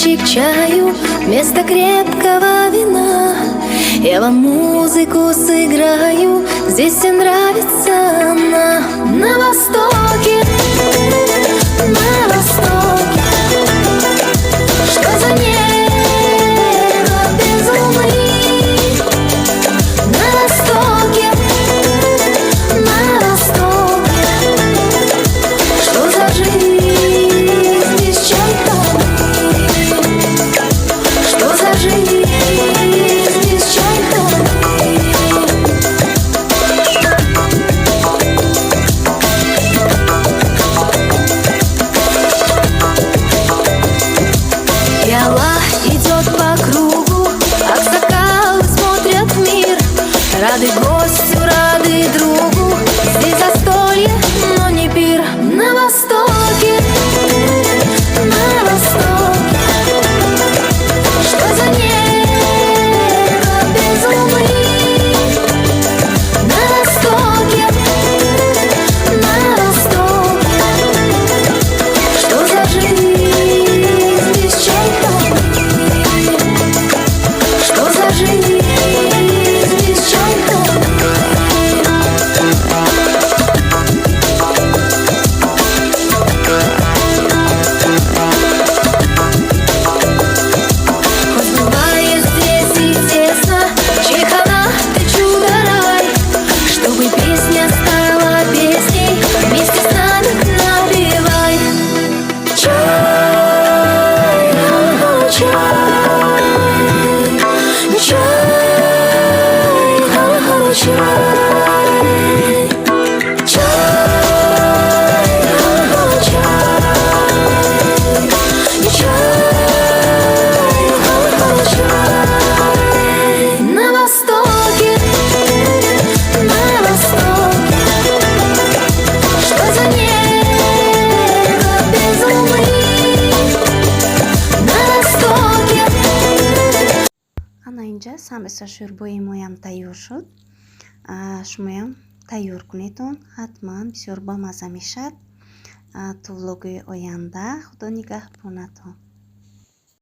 стаканчик чаю вместо крепкого вина. Я вам музыку сыграю, здесь все нравится она. На востоке, на востоке, что за небо без луны? На востоке, на востоке, что за жизнь без чайками? Что за жизнь без чайками? Пиала идет по кругу, аксакалы смотрят в мир. Рады гостю, рады другу, здесь застолье, но не пир. На востоке, на востоке, что за небо без луны? На востоке, на востоке, что за жизнь без чайками? Что за жизнь без чайками? Хоть бывает здесь и тесно, чайхана, ты чудо-рай, чтобы песня стала песней, вместе с нами напевай. Чай, чай, чай, чай, чай, на востоке, на востоке, что за небо без луны? На востоке. Ana اینجا سمبوسا شوربایمایم تیار شد. شمایم تیار کنیدون حتما بسیار بامزه میشد. تو ولاگ آینده خدا نگهبانتون.